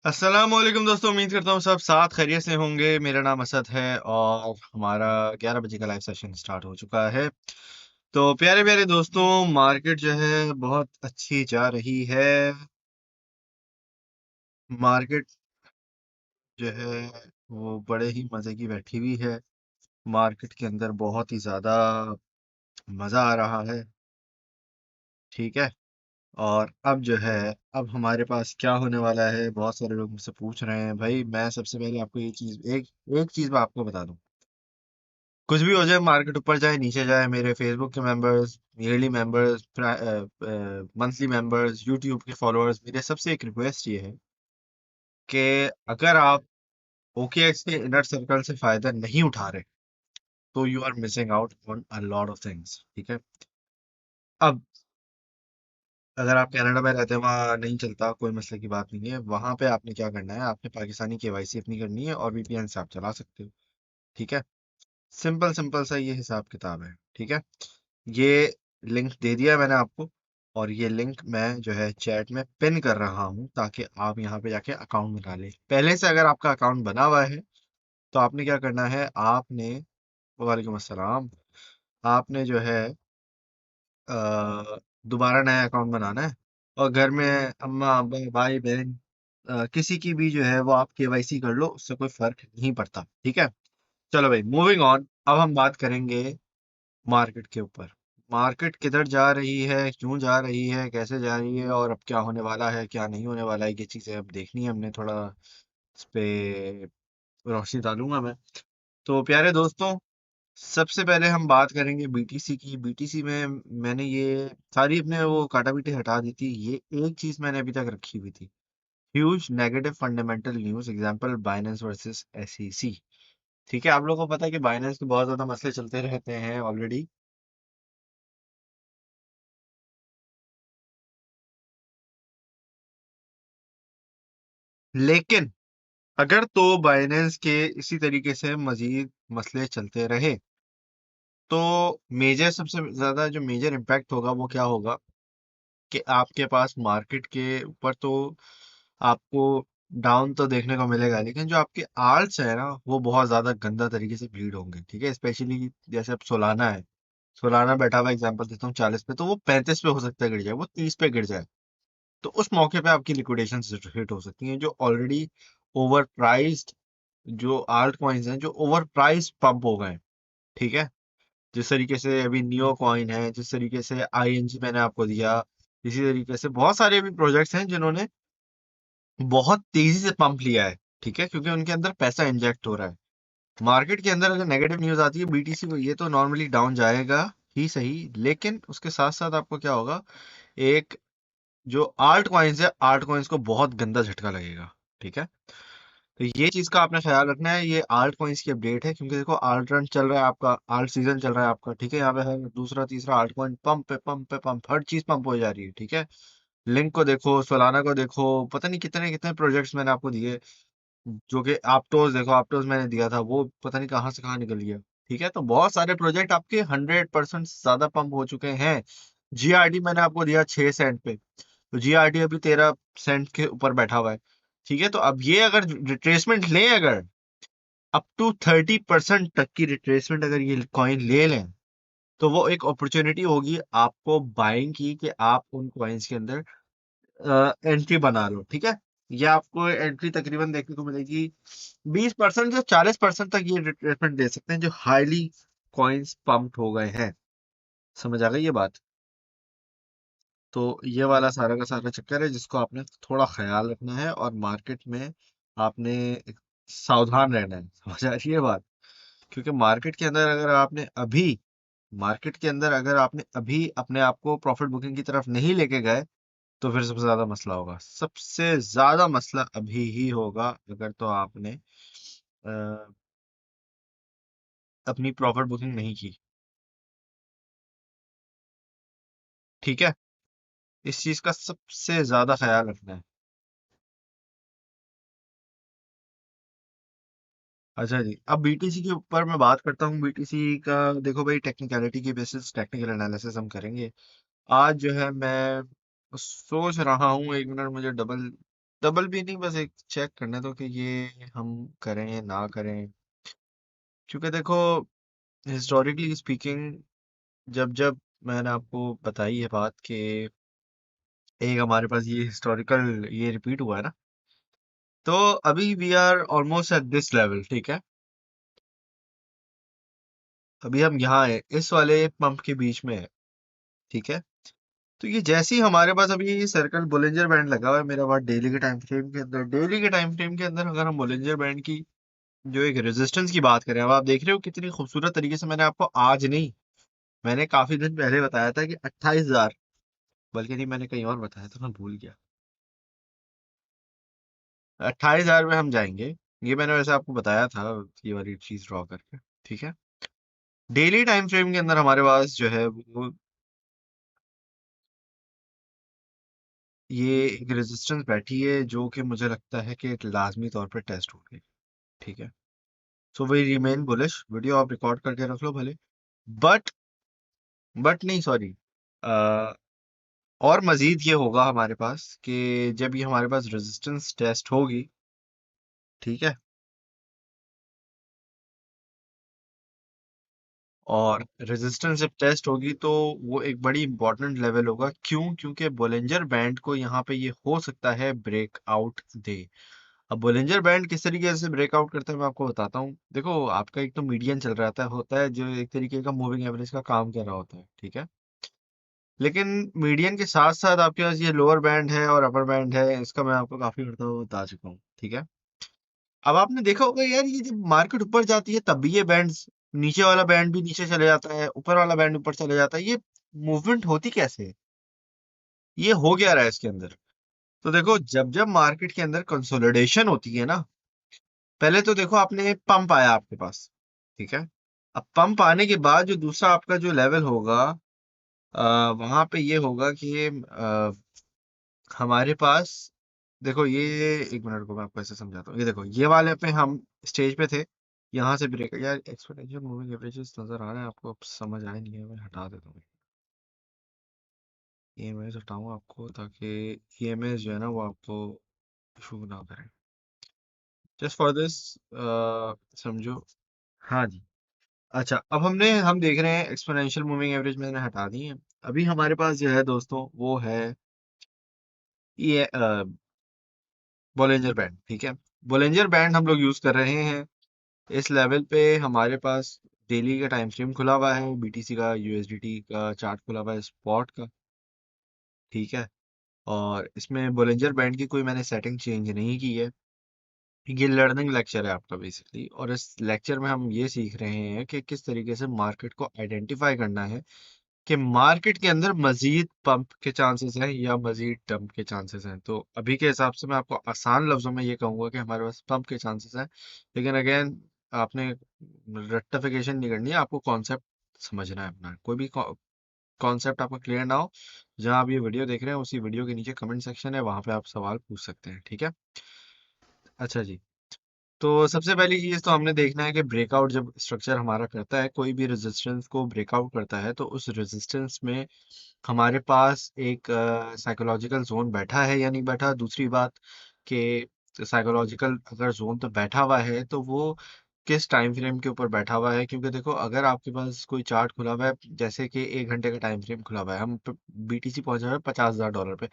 अस्सलाम वालेकुम दोस्तों, उम्मीद करता हूँ सब साथ खैरियत से होंगे। मेरा नाम असद है और हमारा 11 बजे का लाइव सेशन स्टार्ट हो चुका है। तो प्यारे प्यारे दोस्तों, मार्केट जो है बहुत अच्छी जा रही है। मार्केट जो है वो बड़े ही मजे की बैठी हुई है। मार्केट के अंदर बहुत ही ज्यादा मजा आ रहा है। ठीक है। और अब जो है, अब हमारे पास क्या होने वाला है, बहुत सारे लोग मुझसे पूछ रहे हैं। भाई मैं सबसे पहले आपको ये चीज एक एक चीज मैं आपको बता दूं। कुछ भी हो जाए, मार्केट ऊपर जाए नीचे जाए, मेरे फेसबुक के members, yearly members, monthly members, YouTube के फॉलोअर्स, मेरे सबसे एक रिक्वेस्ट ये है कि अगर आप OKX के इनर सर्कल से फायदा नहीं उठा रहे तो you are missing out on a lot of things. ठीक है। अब अगर आप कनाडा में रहते हैं, वहाँ नहीं चलता, कोई मसले की बात नहीं है। वहां पे आपने क्या करना है, आपने पाकिस्तानी KYC अपनी करनी है और VPN से आप चला सकते हो। ठीक है। सिंपल सिंपल सा ये हिसाब किताब है। ठीक है। ये लिंक दे दिया मैंने आपको, और ये लिंक मैं जो है चैट में पिन कर रहा हूँ ताकि आप यहाँ पे जाके अकाउंट बना लें। पहले से अगर आपका अकाउंट बना हुआ है तो आपने क्या करना है, आपने, वालेकुम अस्सलाम, आपने जो है दोबारा नया अकाउंट बनाना है। और घर में अम्मा अब्बा भाई बहन किसी की भी जो है वो आप KYC कर लो, उससे कोई फर्क नहीं पड़ता। ठीक है। चलो भाई, मूविंग ऑन। अब हम बात करेंगे मार्केट के ऊपर। मार्केट किधर जा रही है, क्यों जा रही है, कैसे जा रही है, और अब क्या होने वाला है, क्या नहीं होने वाला है, ये चीजें अब देखनी है हमने। थोड़ा इस पे रोशनी डालूंगा मैं। तो प्यारे दोस्तों, सबसे पहले हम बात करेंगे BTC की। BTC में मैंने ये सारी अपने वो काटा पीटी हटा दी थी। ये एक चीज मैंने अभी तक रखी हुई थी, huge negative fundamental news, example Binance versus SEC। ठीक है। आप लोगों को पता है कि बाइनेंस के बहुत ज्यादा मसले चलते रहते हैं ऑलरेडी। लेकिन अगर तो बाइनेंस के इसी तरीके से मजीद मसले चलते रहे तो मेजर, सबसे ज्यादा जो मेजर इम्पैक्ट होगा वो क्या होगा कि आपके पास मार्केट के ऊपर तो आपको डाउन तो देखने को मिलेगा, लेकिन जो आपके आल्ट्स है ना वो बहुत ज्यादा गंदा तरीके से भीड़ होंगे। ठीक है। स्पेशली जैसे अब सोलाना है, सोलाना बैठा हुआ, एग्जांपल देता हूँ 40 पे, तो वो 35 पे हो सकता है गिर जाए, वो 30 पे गिर जाए। तो उस मौके पे आपकी लिक्विडेशन हिट हो सकती हैं, जो ऑलरेडी ओवर प्राइस्ड, जो आल्ट कॉइन्स हैं जो ओवर प्राइस पंप हो गए हैं। ठीक है। जिस तरीके से अभी नियो कॉइन है, जिस तरीके से ING मैंने आपको दिया, इसी तरीके से बहुत सारे अभी प्रोजेक्ट्स हैं जिन्होंने बहुत तेजी से पंप लिया है। ठीक है। क्योंकि उनके अंदर पैसा इंजेक्ट हो रहा है। मार्केट के अंदर अगर नेगेटिव न्यूज आती है BTC को, ये तो नॉर्मली डाउन जाएगा ही सही, लेकिन उसके साथ साथ आपको क्या होगा, एक जो आल्ट कॉइन्स है, आल्ट कॉइन्स को बहुत गंदा झटका लगेगा। ठीक है। तो ये चीज का आपने ख्याल रखना है। ये आल्ट कॉइन्स की अपडेट है, क्योंकि देखो आल्ट रन चल रहा है आपका, आल्ट सीजन चल रहा है आपका। ठीक है। यहाँ पे हर दूसरा तीसरा आल्ट कॉइन पंप पे पंप पे पंप, हर चीज पंप हो जा रही है। ठीक है। लिंक को देखो, सोलाना को देखो, पता नहीं कितने कितने प्रोजेक्ट्स मैंने आपको दिए। जो कि आपटोस देखो, आपटोस मैंने दिया था, वो पता नहीं कहाँ से कहाँ निकल गया। ठीक है। तो बहुत सारे प्रोजेक्ट आपके 100% ज्यादा पंप हो चुके हैं। GRD मैंने आपको दिया 6 सेंट पे, तो GRD अभी 13 सेंट के ऊपर बैठा हुआ है। ठीक है। तो अब ये अगर रिट्रेसमेंट लें, अगर अप टू 30% तक की रिट्रेसमेंट अगर ये कॉइन ले लें, तो वो एक अपॉर्चुनिटी होगी आपको बाइंग की, कि आप उन कॉइन्स के अंदर एंट्री बना लो। ठीक है। ये आपको एंट्री तकरीबन देखने को मिलेगी 20% से 40% तक, ये रिट्रेसमेंट दे सकते हैं जो हाईली कॉइन्स पंप्ड हो गए हैं। समझ आ गई ये बात। तो ये वाला सारा का सारा चक्कर है जिसको आपने थोड़ा ख्याल रखना है, और मार्केट में आपने सावधान रहना है। समझ आ रही है बात। क्योंकि मार्केट के अंदर अगर आपने अभी अपने आप को प्रॉफिट बुकिंग की तरफ नहीं लेके गए, तो फिर सबसे ज्यादा मसला होगा। सबसे ज्यादा मसला अभी ही होगा अगर तो आपने अपनी प्रॉफिट बुकिंग नहीं की। ठीक है। इस चीज का सबसे ज्यादा ख्याल रखना है। अच्छा जी, अब BTC के ऊपर मैं बात करता हूँ। BTC का देखो भाई, टेक्निकलिटी की बेसिस टेक्निकल एनालिसिस हम करेंगे। आज जो है मैं सोच रहा हूँ, 1 मिनट मुझे डबल डबल भी नहीं, बस एक चेक करने दो कि ये हम करें या ना करें। क्योंकि देखो, हिस्टोरिकली स्पीकिंग, जब जब मैंने आपको बताई है बात कि एक हमारे पास ये हिस्टोरिकल ये रिपीट हुआ है ना, तो अभी we are almost at this level, ठीक है। अभी हम यहाँ है, इस वाले पंप के बीच में है, ठीक है। तो ये जैसे ही हमारे पास अभी ये सर्कल बोलिंजर बैंड लगा हुआ है मेरा पास, डेली के टाइम फ्रेम के अंदर, डेली के टाइम फ्रेम के अंदर अगर हम बोलिंजर बैंड की जो एक रेजिस्टेंस की बात करें, अब आप देख रहे हो कितनी खूबसूरत तरीके से मैंने आपको आज नहीं, मैंने काफी दिन पहले बताया था कि 28,000, बल्कि नहीं, मैंने कहीं और बताया था, मैं भूल गया। 28,000 में हम जाएंगे, ये मैंने वैसे आपको बताया था, ये वाली चीज ड्रॉ करके, ठीक है। डेली टाइम फ्रेम के अंदर हमारे पास जो है वो ये एक रेजिस्टेंस बैठी है जो कि मुझे लगता है कि लाजमी तौर पर टेस्ट होगी, ठीक है। So we remain bullish, video आप रिकॉर्ड करके रख लो भले, बट बट नहीं, सॉरी, और मजीद ये होगा हमारे पास कि जब ये हमारे पास रेजिस्टेंस टेस्ट होगी, ठीक है, और रेजिस्टेंस जब टेस्ट होगी तो वो एक बड़ी इंपॉर्टेंट लेवल होगा। क्यों? क्योंकि बोलिंजर बैंड को यहाँ पे ये हो सकता है ब्रेकआउट दे। अब बोलिंजर बैंड किस तरीके से ब्रेकआउट करता है मैं आपको बताता हूँ। देखो, आपका एक तो मीडियन चल रहा था, होता है जो एक तरीके का मूविंग एवरेज का काम कर रहा होता है, ठीक है। लेकिन मीडियन के साथ साथ आपके पास ये लोअर बैंड है और अपर बैंड है, इसका मैं आपको काफी मतलब बता चुका हूँ, ठीक है। अब आपने देखा होगा यार, ये जब मार्केट ऊपर जाती है तब भी ये बैंड्स, नीचे वाला बैंड भी नीचे चले जाता है, ऊपर वाला बैंड ऊपर चले जाता है, ये मूवमेंट होती कैसे है? ये हो क्या रहा है इसके अंदर? तो देखो, जब जब मार्केट के अंदर कंसोलिडेशन होती है ना, पहले तो देखो आपने एक पंप आया आपके पास, ठीक है। अब पंप आने के बाद जो दूसरा आपका जो लेवल होगा, वहां पे ये होगा कि हमारे पास, देखो ये, एक मिनट को मैं आपको ऐसे समझाता हूँ। ये देखो, ये वाले पे हम स्टेज पे थे, यहाँ से ब्रेक, यार एक्सपोनेंशियल मूविंग एवरेजेस नजर आ रहे हैं आपको? अब समझ आए नहीं है, मैं हटा देता हूँ। ईएमएस हटाऊँ आपको ताकि ईएमएस जो है ना वो आपको इशू ना करें, जस्ट फॉर दिस, समझो। हाँ जी। अच्छा, अब हम देख रहे हैं एक्सपोनेंशियल मूविंग एवरेज मैंने हटा दी है। अभी हमारे पास जो है दोस्तों वो है ये बोलेंजर बैंड, ठीक है। बोलेंजर बैंड हम लोग यूज कर रहे हैं। इस लेवल पे हमारे पास डेली का टाइम फ्रेम खुला हुआ है, बीटीसी का, यूएसडीटी का चार्ट खुला हुआ है, स्पॉट का, ठीक है। और इसमें बोलेंजर बैंड की कोई मैंने सेटिंग चेंज नहीं की है। ये लर्निंग लेक्चर है आपका बेसिकली, और इस लेक्चर में हम ये सीख रहे हैं कि किस तरीके से मार्केट को आइडेंटिफाई करना है, कि मार्केट के अंदर मजीद पंप के चांसेस हैं या मजीद डंप के चांसेस हैं। तो अभी के हिसाब से मैं आपको आसान लफ्जों में ये कहूंगा कि हमारे पास पंप के चांसेस हैं। लेकिन अगेन, आपने रेक्टिफिकेशन नहीं करनी है, आपको कॉन्सेप्ट समझना है अपना। कोई भी कॉन्सेप्ट आपका क्लियर ना हो, जहां आप ये वीडियो देख रहे हैं उसी वीडियो के नीचे कमेंट सेक्शन है, वहां पे आप सवाल पूछ सकते हैं, ठीक है। अच्छा जी। तो सबसे पहली चीज तो हमने देखना है कि ब्रेकआउट जब स्ट्रक्चर हमारा करता है, कोई भी रेजिस्टेंस को ब्रेकआउट करता है, तो उस रेजिस्टेंस में हमारे पास एक साइकोलॉजिकल जोन बैठा है या नहीं बैठा। दूसरी बात कि साइकोलॉजिकल अगर जोन तो बैठा हुआ है तो वो किस टाइम फ्रेम के ऊपर बैठा हुआ है। क्योंकि देखो, अगर आपके पास कोई चार्ट खुला हुआ है, जैसे कि 1 घंटे का टाइम फ्रेम खुला हुआ है, हम बीटीसी पहुंचा है $50,000 पे,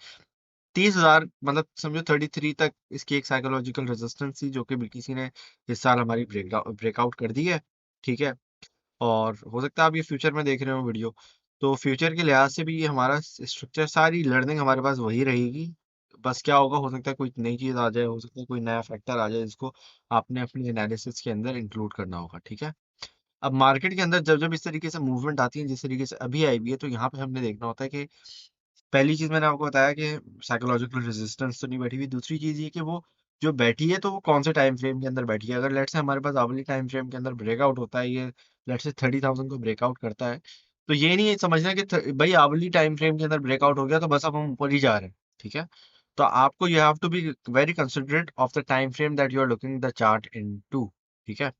30,000 मतलब समझो 33 तक इसकी एक साइकोलॉजिकल रेजिस्टेंस थी, जो कि बीटीसी ने इस साल हमारी ब्रेकआउट कर दी है, ठीक है। और हो सकता है आप ये फ्यूचर में देख रहे हो वीडियो, तो फ्यूचर के लिहाज से भी ये हमारा स्ट्रक्चर, सारी लर्निंग हमारे पास वही रहेगी। बस क्या होगा, हो सकता है कोई नई चीज आ जाए, हो सकता है कोई नया फैक्टर आ जाए जिसको आपने अपनी एनालिसिस के अंदर इंक्लूड करना होगा, ठीक है। अब मार्केट के अंदर जब जब इस तरीके से मूवमेंट आती है जिस तरीके से अभी आई भी है, तो यहाँ पे हमने देखना होता है कि पहली चीज मैंने आपको बताया कि साइकोलॉजिकल रेजिस्टेंस तो नहीं बैठी हुई। दूसरी चीज ये कि वो जो बैठी है तो वो कौन से टाइम फ्रेम के अंदर बैठी है। अगर लेट से हमारे पास आवली टाइम फ्रेम के अंदर ब्रेकआउट होता है, ये लेट से 30,000 को ब्रेकआउट करता है, तो ये नहीं समझना कि भाई आवली टाइम फ्रेम के अंदर ब्रेकआउट हो गया तो बस अब हम ऊपर ही जा रहे हैं, ठीक है। तो आपको you have to be very considerate of the time frame that you are looking the chart into, ठीक है।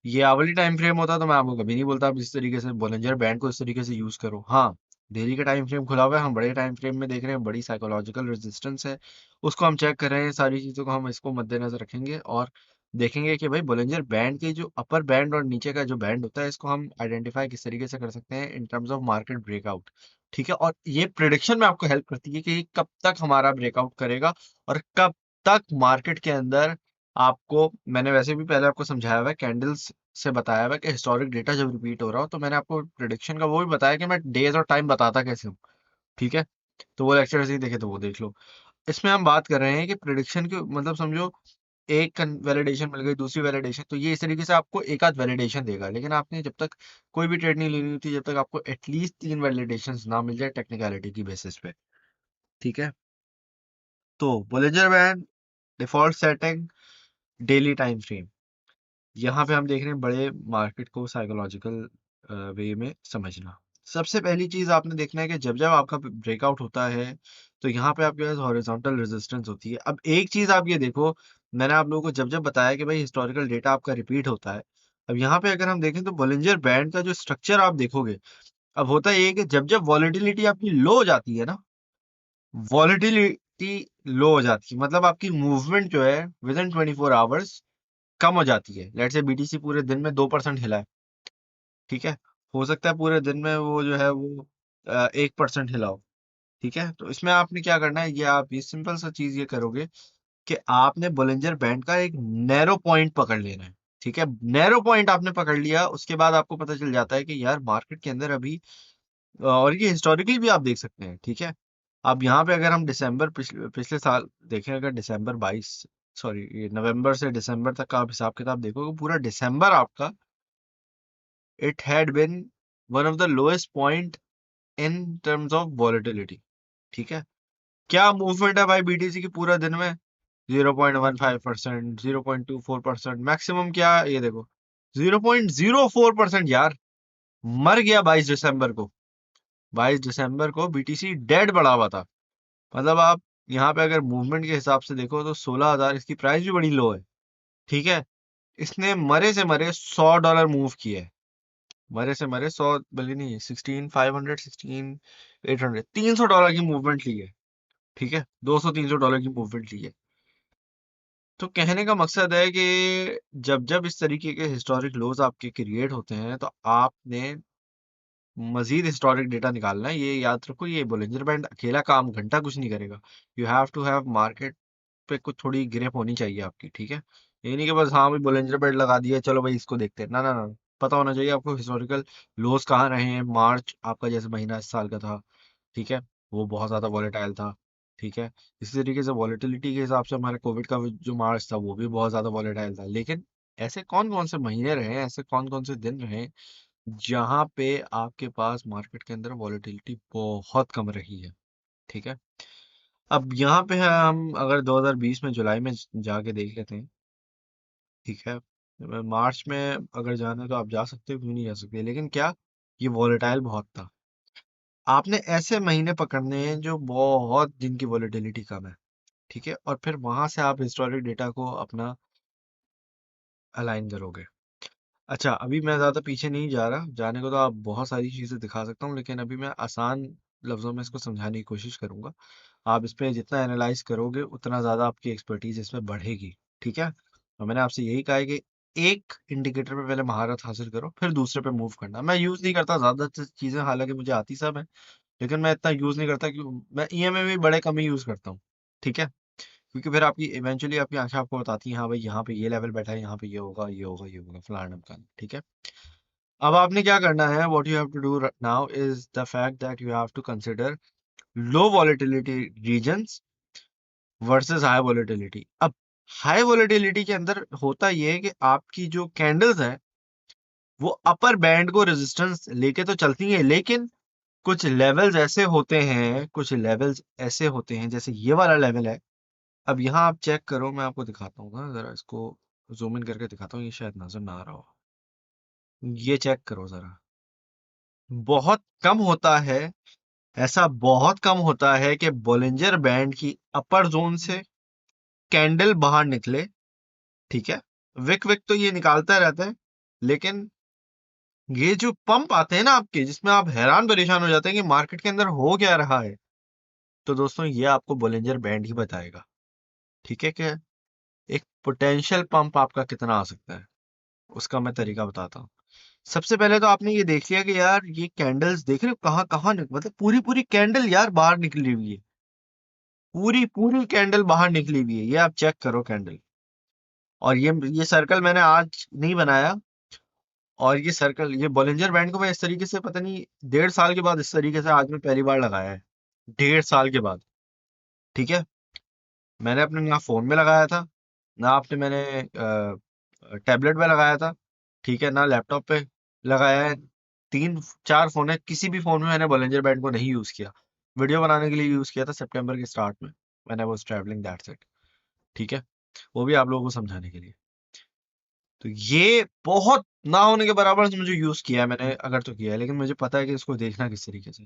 ये आवली टाइम फ्रेम होता तो मैं आपको कभी नहीं बोलता आप इस तरीके से बोलेंजर बैंड को इस तरीके से यूज करो। हाँ, डेली का टाइम फ्रेम खुला हुआ है, हम बड़े टाइम फ्रेम में देख रहे हैं, बड़ी साइकोलॉजिकल रेजिस्टेंस है, उसको हम चेक कर रहे हैं। सारी चीज़ों को हम इसको मद्देनजर रखेंगे और देखेंगे कि भाई बोलिंजर बैंड के जो अपर बैंड और नीचे का जो बैंड होता है, इसको हम आइडेंटिफाई किस तरीके से कर सकते हैं इन टर्म्स ऑफ मार्केट ब्रेकआउट। ठीक है, और ये प्रिडिक्शन में आपको हेल्प करती है कि कब तक हमारा ब्रेकआउट करेगा और कब तक मार्केट के अंदर आपको, मैंने वैसे भी पहले आपको समझाया हुआ है, कैंडल्स से बताया हुआ है कि हिस्टोरिक डेटा जब रिपीट हो रहा हो, तो मैंने आपको प्रिडिक्शन का वो भी बताया कि मैं डेज और टाइम बताता कैसे हूँ। ठीक है, तो वो लेक्चर नहीं देखे तो वो देख लो। इसमें हम बात कर रहे हैं कि प्रिडिक्शन की मतलब समझो, एक वैलिडेशन मिल गई, दूसरी वैलिडेशन, तो ये इस तरीके से आपको एक आध वैलिडेशन देगा, लेकिन आपने जब तक कोई भी ट्रेड नहीं लेनी होती जब तक आपको एटलीस्ट 3 वैलिडेशन ना मिल जाए टेक्निकलिटी की बेसिस पे। ठीक है, तो Bollinger band, default setting, daily time frame, यहाँ पे हम देख रहे हैं बड़े मार्केट को साइकोलॉजिकल वे में समझना। सबसे पहली चीज आपने देखना है कि जब जब आपका ब्रेकआउट होता है, तो यहाँ पे आपके पास हॉरिजॉन्टल रेजिस्टेंस होती है। अब एक चीज आप ये देखो, मैंने आप लोगों को जब जब बताया कि भाई हिस्टोरिकल डेटा आपका रिपीट होता है। अब यहाँ पे अगर हम देखें तो बोलिंजर बैंड का जो स्ट्रक्चर आप देखोगे, अब होता ये है कि जब जब वॉलेटिलिटी आपकी लो हो जाती है ना, वॉलेटिलिटी लो हो जाती है मतलब आपकी मूवमेंट जो है विद इन 24 आवर्स कम हो जाती है। लेट्स से बीटीसी पूरे दिन में 2% हिला है, ठीक है, हो सकता है पूरे दिन में वो जो है वो 1% हिलाओ। ठीक है, तो इसमें आपने क्या करना है, ये आप ये सिंपल सा चीज ये करोगे कि आपने बोलिंजर बैंड का एक नैरो पॉइंट पकड़ लेना है। ठीक है, नैरो पॉइंट आपने पकड़ लिया, उसके बाद आपको पता चल जाता है कि यार मार्केट के अंदर अभी, और ये हिस्टोरिकली भी आप देख सकते हैं। ठीक है, अब यहाँ पे अगर हम दिसंबर पिछले साल देखें, अगर दिसंबर 22, सॉरी ये नवंबर से दिसंबर तक का आप हिसाब किताब देखोगे, पूरा दिसंबर आपका it had been one of the lowest point in terms of volatility। ठीक है, क्या मूवमेंट है भाई बीटीसी की पूरा दिन में, 0.15%, 0.24%, मैक्सिमम क्या है? ये देखो 0.04% यार, मर गया 22 दिसंबर को। 22 दिसंबर को बीटीसी डेड पड़ा हुआ था। मतलब आप यहाँ पे अगर मूवमेंट के हिसाब से देखो तो 16,000, इसकी प्राइस भी बड़ी लो है। ठीक है, इसने मरे से मरे $100 मूव किया है, मरे से मरे 100, बल्कि नहीं, 16,500, 16,800, $300 की मूवमेंट ली है। ठीक है, 200-300 डॉलर की मूवमेंट ली है। तो कहने का मकसद है कि जब जब इस तरीके के हिस्टोरिक लोज आपके क्रिएट होते हैं, तो आपने मजीद हिस्टोरिक डेटा निकालना है। ये याद रखो, ये बोलिंजर बैंड अकेला काम घंटा कुछ नहीं करेगा। You have to have market पे कुछ थोड़ी ग्रिप होनी चाहिए आपकी। ठीक है, ये नहीं कि बस हाँ भाई बोलिंजर बैंड लगा दिया चलो भाई इसको देखते हैं, ना ना ना, पता होना चाहिए आपको हिस्टोरिकल लोज कहाँ रहे हैं। मार्च आपका जैसे महीना इस साल का था, ठीक है, वो बहुत ज्यादा वॉलेटाइल था। ठीक है, इसी तरीके से वॉलेटिलिटी के हिसाब से हमारे कोविड का जो मार्च था वो भी बहुत ज्यादा वॉलेटाइल था। लेकिन ऐसे कौन कौन से महीने रहे, ऐसे कौन कौन से दिन रहे जहां पे आपके पास मार्केट के अंदर वॉलेटिलिटी बहुत कम रही है। ठीक है, अब यहाँ पे है, हम अगर 2020 में जुलाई में जाके देख लेते हैं। ठीक है, मार्च में अगर जाना है तो आप जा सकते हो, क्यों नहीं जा सकते, लेकिन क्या, ये वॉलेटाइल बहुत था। आपने ऐसे महीने पकड़ने हैं जो बहुत दिन की वॉलेटिलिटी कम है। ठीक है, और फिर वहां से आप हिस्टोरिक डेटा को अपना अलाइन करोगे। अच्छा, अभी मैं ज़्यादा पीछे नहीं जा रहा, जाने को तो आप बहुत सारी चीज़ें दिखा सकता हूँ, लेकिन अभी मैं आसान लफ्ज़ों में इसको समझाने की कोशिश करूंगा। आप इस पे जितना एनालाइज करोगे उतना ज़्यादा आपकी एक्सपर्टीज इसमें बढ़ेगी। ठीक है, और मैंने आपसे यही कहा है कि एक इंडिकेटर पे पहले महारत हासिल करो, फिर दूसरे पे मूव करना। मैं यूज़ नहीं करता ज़्यादा चीज़ें, हालांकि मुझे आती सब है, लेकिन मैं इतना यूज़ नहीं करता, क्यों, मैं ईएमए भी बड़े कम ही यूज़ करता हूँ। ठीक है, क्योंकि फिर आपकी इवेंचुअली आपकी आंखें आपको बताती हैं हाँ भाई यहाँ पे ये लेवल बैठा है, यहाँ पे ये होगा, ये होगा, ये होगा, फलाना ढिमकाना। ठीक है, अब आपने क्या करना है, what you have to do now is the fact that you have to consider low volatility reasons versus high volatility. अब हाई वॉलेटिलिटी के अंदर होता ये है कि आपकी जो कैंडल्स हैं वो अपर बैंड को रेजिस्टेंस लेके तो चलती हैं, लेकिन कुछ लेवल्स ऐसे होते हैं, कुछ लेवल्स ऐसे होते हैं, जैसे ये वाला लेवल है। अब यहाँ आप चेक करो, मैं आपको दिखाता हूँ ना, जरा इसको जूम इन करके दिखाता हूँ, ये शायद नजर ना आ रहा हो। ये चेक करो जरा, बहुत कम होता है, ऐसा बहुत कम होता है कि बोलिंजर बैंड की अपर जोन से कैंडल बाहर निकले। ठीक है, विक विक तो ये निकालता रहता है, लेकिन ये जो पंप आते हैं ना आपके, जिसमें आप हैरान परेशान हो जाते हैं कि मार्केट के अंदर हो क्या रहा है, तो दोस्तों ये आपको बोलिंजर बैंड ही बताएगा। ठीक है क्या? एक पोटेंशियल पंप आपका कितना आ सकता है, उसका मैं तरीका बताता हूँ। सबसे पहले तो आपने ये देख लिया कि यार ये कैंडल्स देख रहे हो कहाँ कहाँ मतलब पूरी पूरी कैंडल यार बाहर निकली हुई है, पूरी पूरी कैंडल बाहर निकली हुई है, ये आप चेक करो कैंडल। और ये सर्कल मैंने आज नहीं बनाया, और ये सर्कल, ये बॉलिंजर बैंड को मैं इस तरीके से पता नहीं 1.5 साल के बाद इस तरीके से आज मैं पहली बार लगाया है, 1.5 साल के बाद। ठीक है, मैंने अपने ना फोन में लगाया था, ना अपने मैंने टैबलेट में लगाया था, ठीक है, ना लैपटॉप पे लगाया है। 3 4 फोन है, किसी भी फोन में मैंने बॉलिंजर बैंड को नहीं यूज किया। वीडियो बनाने के लिए यूज किया था सितंबर के स्टार्ट में, मैंने वो ट्रैवलिंग दैट्स इट। ठीक है, वो भी आप लोगों को समझाने के लिए। तो ये बहुत ना होने के बराबर से मुझे यूज किया है मैंने, अगर तो किया है, लेकिन मुझे पता है कि इसको देखना किस तरीके से।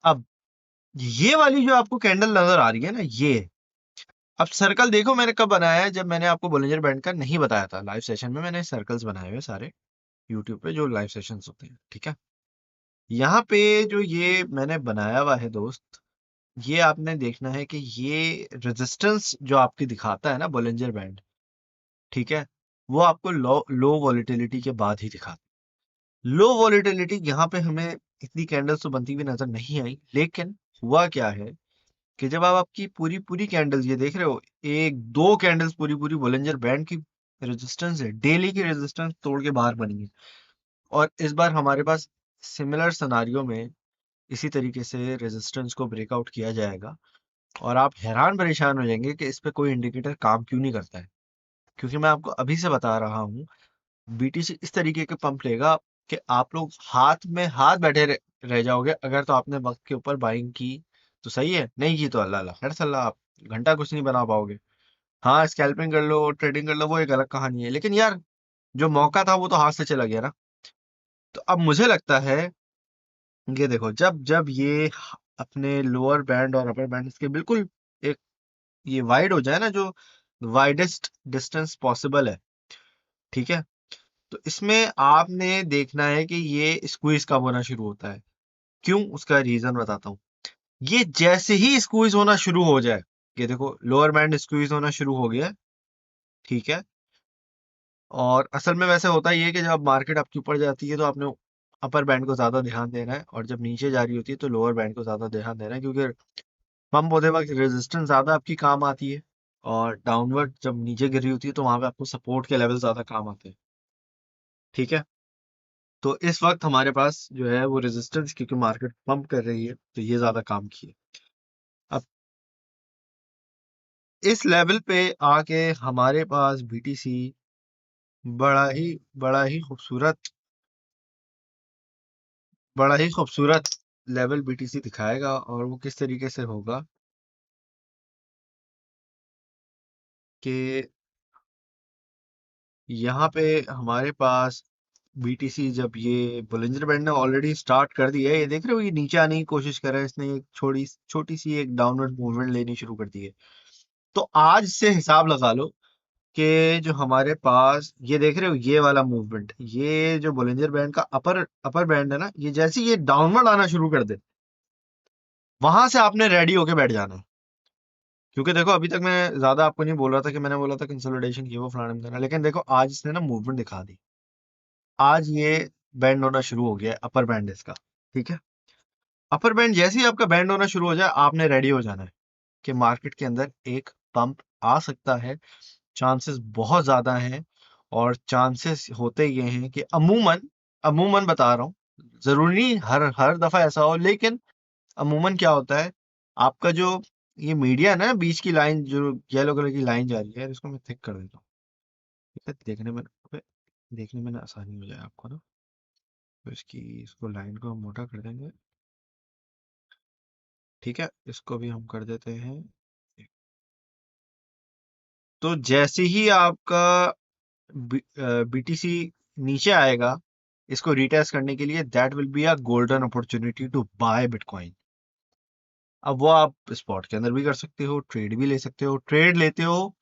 अब ये वाली जो आपको कैंडल नजर आ रही है ना, ये अब सर्कल देखो मैंने कब बनाया है, जब मैंने आपको बोलिंजर बैंड का नहीं बताया था लाइव सेशन में, मैंने सर्कल्स बनाए हुए सारे यूट्यूब पे जो लाइव सेशंस होते हैं। ठीक है, यहाँ पे जो ये मैंने बनाया हुआ है दोस्त, ये आपने देखना है कि ये रेजिस्टेंस जो आपकी दिखाता है ना बोलिंजर बैंड, ठीक है, वो आपको लो लो वॉलिटिलिटी के बाद ही दिखाता है। लो वॉलिटिलिटी यहाँ पे हमें इतनी कैंडल्स तो बनती हुई नजर नहीं आई, लेकिन हुआ क्या है कि जब आप आपकी पूरी पूरी कैंडल्स ये देख रहे हो, एक दो कैंडल्स पूरी पूरी बोलिंजर बैंड की रेजिस्टेंस है, डेली की रेजिस्टेंस तोड़ के बाहर बनी है। और इस बार हमारे पास सिमिलर सिनारियो में इसी तरीके से रेजिस्टेंस को ब्रेकआउट किया जाएगा, और आप हैरान परेशान हो जाएंगे कि इस पे कोई इंडिकेटर काम क्यों नहीं करता है। क्योंकि मैं आपको अभी से बता रहा हूँ, बीटीसी इस तरीके के पंप लेगा कि आप लोग हाथ में हाथ बैठे रह जाओगे। अगर तो आपने वक्त के ऊपर बाइंग की तो सही है, नहीं की तो अल्लाह अल्लाह खैर सल्ला, आप घंटा कुछ नहीं बना पाओगे। हाँ, स्कैल्पिंग कर लो, ट्रेडिंग कर लो, वो एक अलग कहानी है, लेकिन यार जो मौका था वो तो हाथ से चला गया ना। तो अब मुझे लगता है, ये देखो, जब जब ये अपने लोअर बैंड और अपर बैंड इसके बिल्कुल एक ये वाइड हो जाए ना, जो वाइडेस्ट डिस्टेंस पॉसिबल है, ठीक है, तो इसमें आपने देखना है कि ये स्क्वीज कब होना शुरू होता है। क्यों, उसका रीजन बताता हूँ। ये जैसे ही स्क्वीज होना शुरू हो जाए, ये देखो लोअर बैंड स्क्वीज होना शुरू हो गया है, ठीक है। और असल में वैसे होता ही है कि जब मार्केट आपकी ऊपर जाती है तो आपने अपर बैंड को ज्यादा ध्यान देना है, और जब नीचे जा रही होती है तो लोअर बैंड को ज्यादा ध्यान देना है, क्योंकि पंप होते वक्त रेजिस्टेंस ज्यादा आपकी काम आती है, और डाउनवर्ड जब नीचे गिर रही होती है तो वहां पे आपको सपोर्ट के लेवल ज्यादा काम आते हैं। ठीक है, तो इस वक्त हमारे पास जो है वो रेजिस्टेंस, क्योंकि मार्केट पंप कर रही है तो ये ज्यादा काम किए। अब इस लेवल पे आके हमारे पास बीटीसी बड़ा ही खूबसूरत, बड़ा ही खूबसूरत लेवल बीटीसी दिखाएगा। और वो किस तरीके से होगा कि यहाँ पे हमारे पास बीटीसी, जब ये बुलिंजर बैंड ने ऑलरेडी स्टार्ट कर दिया है, ये देख रहे हो ये नीचे आने की कोशिश कर रहा है, इसने एक छोटी छोटी सी एक डाउनवर्ड मूवमेंट लेनी शुरू कर दी है। तो आज से हिसाब लगा लो कि जो हमारे पास ये देख रहे हो ये वाला मूवमेंट, ये जो बोलिंजर बैंड का अपर अपर बैंड है ना, ये जैसे ये डाउनवर्ड आना शुरू कर दे, वहां से आपने रेडी होके बैठ जाना है। क्योंकि देखो अभी तक मैं ज्यादा आपको नहीं बोल रहा था, कि मैंने बोला था कंसोलिडेशन की वो फलाना ढिमकाना, लेकिन देखो आज इसने ना मूवमेंट दिखा दी। आज ये बैंड होना शुरू हो गया है, अपर बैंड इसका। ठीक है, अपर बैंड जैसे ही आपका बैंड होना शुरू हो जाए, आपने रेडी हो जाना है कि मार्केट के अंदर एक पंप आ सकता है। चांसेस बहुत ज्यादा हैं, और चांसेस होते ये हैं कि अमूमन, अमूमन बता रहा हूँ, जरूरी नहीं हर हर दफा ऐसा हो, लेकिन अमूमन क्या होता है, आपका जो ये मीडिया ना बीच की लाइन, जो येलो कलर की लाइन जा रही है, इसको मैं थिक कर देता हूँ, ठीक है, देखने में ना आसानी हो जाए आपको ना। तो इसको लाइन को हम मोटा कर देंगे। ठीक है, इसको भी हम कर देते हैं। तो जैसे ही आपका बीटीसी नीचे आएगा, इसको रिटेस्ट करने के लिए, that will be a golden opportunity to buy bitcoin. अब वो आप स्पॉट के अंदर भी कर सकते हो, ट्रेड भी ले सकते हो, ट्रेड लेते हो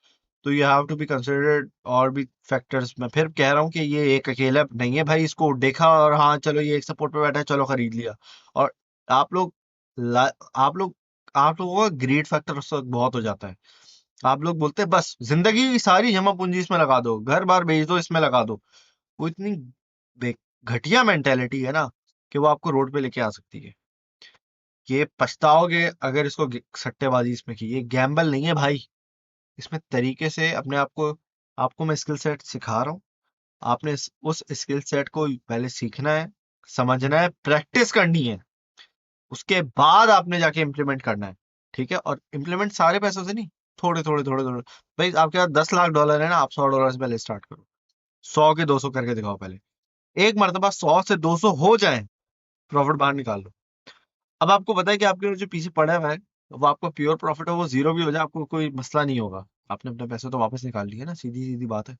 तो you have to be considered और भी फैक्टर्स। मैं फिर कह रहा हूँ कि ये एक अकेला नहीं है भाई, इसको देखा और हाँ चलो ये एक सपोर्ट पे बैठा है चलो खरीद लिया। और आप लोग ला- आप लोग आप लोगों का ग्रीड फैक्टर उस वक्त बहुत हो जाता है। आप लोग बोलते हैं बस जिंदगी की सारी जमा पूंजी इसमें लगा दो, घर बार बेच दो इसमें लगा दो। वो इतनी बे- घटिया मेंटेलिटी है ना कि वो आपको रोड पे लेके आ सकती है। ये पछताओगे अगर इसको सट्टेबाजी इसमें की। ये गैम्बल नहीं है भाई, इसमें तरीके से अपने आप को, आपको मैं स्किल सेट सिखा रहा हूँ। आपने उस स्किल सेट को पहले सीखना है, समझना है, प्रैक्टिस करनी है, उसके बाद आपने जाके इम्प्लीमेंट करना है। ठीक है, और इम्प्लीमेंट सारे पैसों से नहीं, थोड़े थोड़े थोड़े थोड़े। भाई आपके पास $10 लाख है ना, आप $100 से पहले स्टार्ट करो, 100 के 200 करके दिखाओ पहले। एक मरतबा 100 से 200 हो जाए, प्रॉफिट बाहर निकाल लो। अब आपको पता है कि आपके जो पीछे पड़ा हुआ है वो आपको प्योर प्रॉफिट हो, वो जीरो भी हो जाए आपको कोई मसला नहीं होगा। आपने अपने पैसे तो वापस निकाल लिए ना, सीधी सीधी बात है।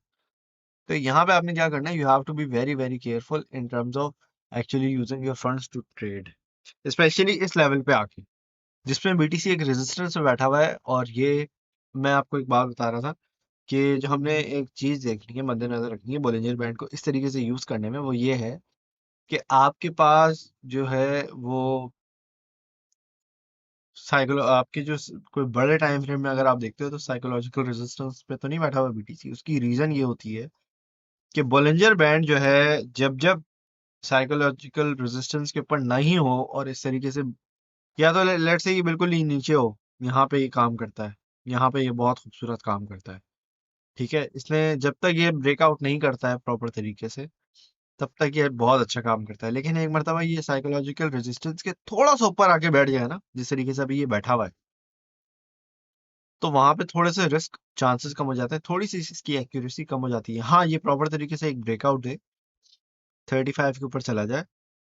तो यहाँ पे आपने क्या करना है, you have to be very very careful in terms of actually using your funds to trade, specially इस लेवल पे आके जिसमें बीटीसी एक रेजिस्टेंस में बैठा हुआ है। और ये मैं आपको एक बात बता रहा था कि जो हमने एक चीज देखनी है, मद्देनजर रखनी है बोलिंजर बैंड को इस तरीके से यूज करने में, वो ये है कि आपके पास जो है वो साइकोलो आपके जो कोई बड़े टाइम फ्रेम में अगर आप देखते हो तो साइकोलॉजिकल रेजिस्टेंस पे तो नहीं बैठा हुआ बीटीसी। उसकी रीजन ये होती है कि बोलिंजर बैंड जो है जब जब साइकोलॉजिकल रेजिस्टेंस के ऊपर नहीं हो और इस तरीके से, या तो लेट से ये बिल्कुल ही नीचे हो, यहाँ पे ये काम करता है, यहाँ पे ये बहुत खूबसूरत काम करता है। ठीक है, इसलिए जब तक ये ब्रेकआउट नहीं करता है प्रॉपर तरीके से तब तक ये बहुत अच्छा काम करता है। लेकिन एक मरतबा ये साइकोलॉजिकल रेजिस्टेंस के थोड़ा सा ऊपर आके बैठ जाए ना, जिस तरीके से अभी ये बैठा हुआ है, तो वहां पे थोड़े से रिस्क चांसेस कम हो जाते हैं, थोड़ी सी इसकी एक्यूरेसी कम हो जाती है। हाँ, ये प्रॉपर तरीके से एक ब्रेकआउट दे, 35 के ऊपर चला जाए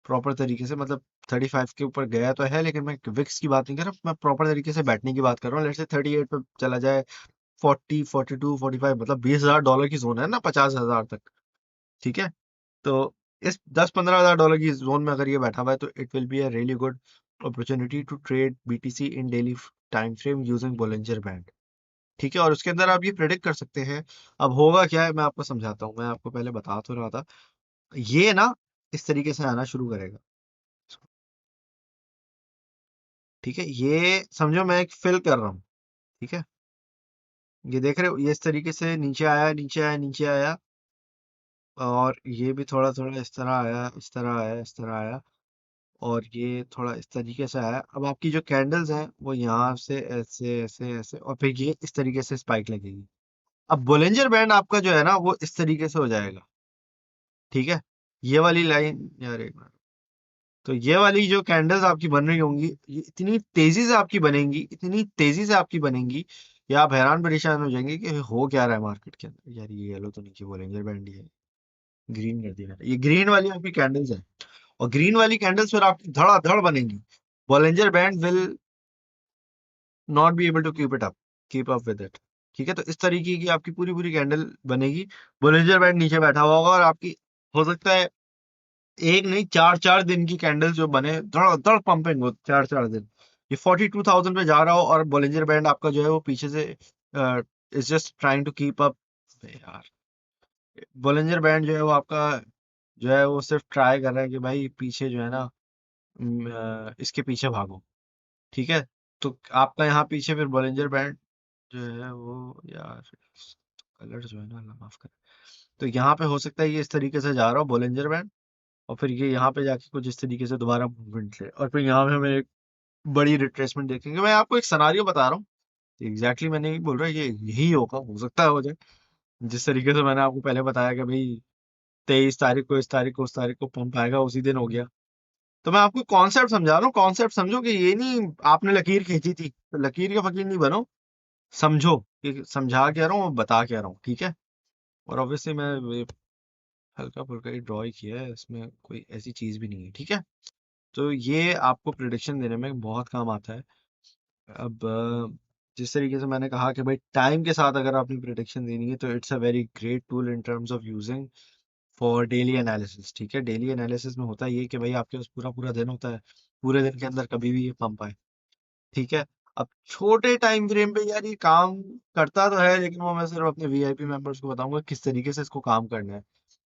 प्रॉपर तरीके से, मतलब 35 के ऊपर गया तो है, लेकिन मैं विक्स की बात नहीं कर रहा, मैं प्रॉपर तरीके से बैठने की बात कर रहा हूँ। लेट से 38 पे चला जाए, 42 45, मतलब $20,000 की जोन है ना, 50,000 तक। ठीक है, तो इस 10 15 हजार डॉलर की जोन में अगर ये बैठा हुआ है तो it will be a really good opportunity to trade BTC in daily time frame using Bollinger band. ठीक है, और उसके अंदर आप ये प्रेडिक्ट कर सकते हैं। अब होगा क्या है मैं आपको समझाता हूँ, मैं आपको पहले बता तो रहा था। ये ना इस तरीके से आना शुरू करेगा। ठीक है, ये समझो मैं एक फिल कर रहा हूँ। ठीक है, ये देख रहे हो, ये इस तरीके से नीचे आया नीचे आया नीचे आया, और ये भी थोड़ा थोड़ा इस तरह आया इस तरह आया इस तरह आया, और ये थोड़ा इस तरीके से आया। अब आपकी जो कैंडल्स हैं वो यहाँ से ऐसे ऐसे ऐसे, और फिर ये इस तरीके से स्पाइक लगेगी। अब बोलेंजर बैंड आपका जो है ना वो इस तरीके से हो जाएगा। ठीक है, ये वाली लाइन यार एक मिनट। तो ये वाली जो कैंडल्स आपकी बन रही होंगी, ये इतनी तेजी से आपकी बनेंगी, इतनी तेजी से आपकी बनेंगी, या आप हैरान परेशान हो जाएंगे कि हो क्या रहा है मार्केट के अंदर। यार ये येलो तो नीचे बोलेंजर बैंड ही है, ग्रीन कर दिया मैंने। ये ग्रीन वाली आपकी कैंडल्स है, और ग्रीन वाली कैंडल्स फिर आपकी धड़ाधड़ बनेंगी। Bollinger band will not be able to keep up with it. ठीक है, तो इस तरीके की आपकी पूरी पूरी कैंडल बनेगी। बॉलिंजर बैंड नीचे बैठा हुआ होगा, और आपकी हो सकता है एक नहीं, चार चार दिन की कैंडल्स जो बने धड़ धड़ पंपिंग हो, चार चार दिन ये 42,000 पे जा रहा हो, और बॉलिंजर बैंड आपका जो है वो पीछे से is just trying to keep up. यार बॉलिंजर बैंड जो है वो आपका जो है वो सिर्फ ट्राई कर रहा है कि भाई पीछे जो है ना, इसके पीछे भागो। ठीक है, तो आपका यहाँ पीछे फिर बॉलिंजर बैंड जो है वो, यार कलर जो है ना, अल्लाह माफ करे, तो यहाँ पे हो सकता है ये इस तरीके से जा रहा हो बॉलिंजर बैंड, और फिर ये यहाँ पे जाके कुछ इस तरीके से दोबारा मूवमेंट ले, और फिर यहाँ पे हमें एक बड़ी रिट्रेसमेंट देखेंगे। मैं आपको एक सिनारियो बता रहा हूँ, एग्जैक्टली मैंने नहीं बोल रहा ये यही होगा, हो सकता है हो जाए जिस तरीके से मैंने आपको पहले बताया कि भाई 23 तारीख को, इस तारीख को, उस तारीख को पंप आएगा, उसी दिन हो गया। तो मैं आपको कॉन्सेप्ट समझा रहा हूँ, कॉन्सेप्ट समझो कि ये नहीं आपने लकीर खींची थी तो लकीर के फकीर नहीं बनो। समझो कि समझा क्या रहा हूँ, बता क्या रहा हूँ। ठीक है, और ऑब्वियसली मैं ये हल्का फुल्का ही ड्रॉ ही किया है, इसमें कोई ऐसी चीज भी नहीं है। ठीक है, तो ये आपको प्रिडिक्शन देने में बहुत काम आता है। अब जिस तरीके से मैंने कहा कि भाई टाइम के साथ अगर आपने प्रिडिक्शन देनी है तो it's a very great tool in terms of using for daily analysis. ठीक है, डेली एनालिसिस में होता है ये कि भाई आपके पास पूरा पूरा दिन होता है, पूरे दिन के अंदर कभी भी ये पंप आए। ठीक है, अब छोटे टाइम फ्रेम पे यार ये काम करता तो है, लेकिन वो मैं सिर्फ अपने वीआईपी मेंबर्स को बताऊंगा किस तरीके से इसको काम करना है।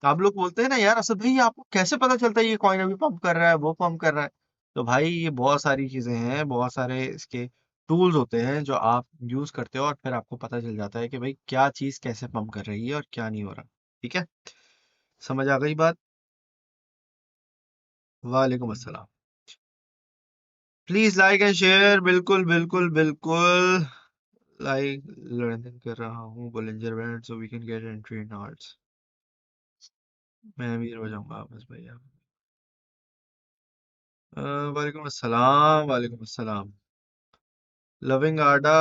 आप लोग बोलते हैं ना यार असद भाई आपको कैसे पता चलता है ये कॉइन अभी पंप कर रहा है वो पंप कर रहा है। तो भाई ये बहुत सारी चीजें हैं, बहुत सारे इसके टूल्स होते हैं जो आप यूज करते हो और फिर आपको पता चल जाता है कि भाई क्या चीज कैसे पंप कर रही है और क्या नहीं हो रहा। ठीक है, समझ आ गई बात? वालेकुम अस्सलाम। प्लीज लाइक एंड शेयर, बिल्कुल बिल्कुल बिल्कुल। लाइक लर्निंग कर रहा हूँ Bollinger band so we can get entry in arts. मैं भी हो जाऊंगा बस भैया। वालेकुम अस्सलाम, वालेकुम अस्सलाम। Loving Ada.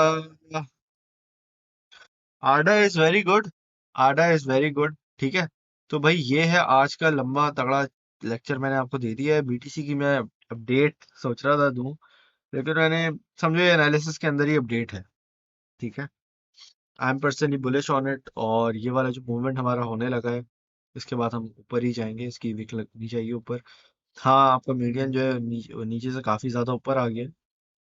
Ada is very good. Ada is very good. ठीक है, तो भाई ये है आज का लंबा तगड़ा लेक्चर मैंने आपको दे दिया है बीटीसी की। मैं अपडेट सोच रहा था दूं, लेकिन मैंने समझो एनालिसिस के अंदर ही अपडेट है। ठीक है, I am personally bullish on it, और ये वाला जो मूवमेंट हमारा होने लगा है इसके बाद हम ऊपर ही जाएंगे, इसकी विक लगनी चाहिए ऊपर। हाँ, आपका मीडियन जो है नीचे से काफी ज्यादा ऊपर आ गया,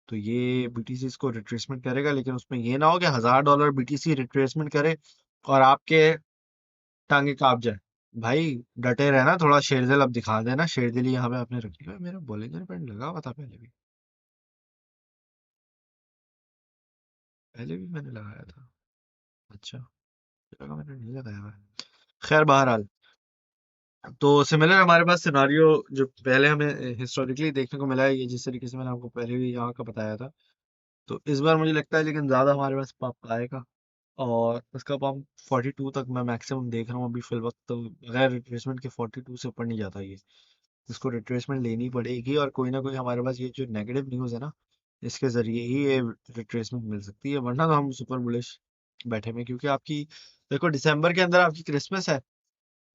तो ये बीटीसी इसको रिट्रेसमेंट करेगा, लेकिन उसमें ये ना हो कि $1000 बीटीसी रिट्रेसमेंट करे और आपके टांगे कांप जाए। भाई डटे रहना, थोड़ा शेरदिल अब दिखा देना। शेरदिल यहाँ पे आपने रखी हुई है, मेरा बॉलिंजर पैंट लगा हुआ था पहले भी मैंने लगाया था। अच्छा, लगा मैंने नहीं लगाया हुआ है। खैर बहरहाल, तो सिमिलर हमारे पास सिनारियो जो पहले हमें हिस्टोरिकली देखने को मिला है, ये जिस तरीके से मैंने आपको पहले भी यहाँ का बताया था, तो इस बार मुझे लगता है लेकिन ज्यादा हमारे पास पंप आएगा। और उसका पंप 42 तक मैं मैक्सिमम देख रहा हूँ अभी फिल वक्त, तो बगैर रिट्रेसमेंट के 42 से ऊपर नहीं जाता ये। इसको रिट्रेसमेंट लेनी पड़ेगी, और कोई ना कोई हमारे पास ये जो नेगेटिव न्यूज़ है ना, इसके जरिए ही ये रिट्रेसमेंट मिल सकती है, वरना तो हम सुपर बुलिश बैठे में। क्योंकि आपकी देखो दिसंबर के अंदर आपकी क्रिसमस है,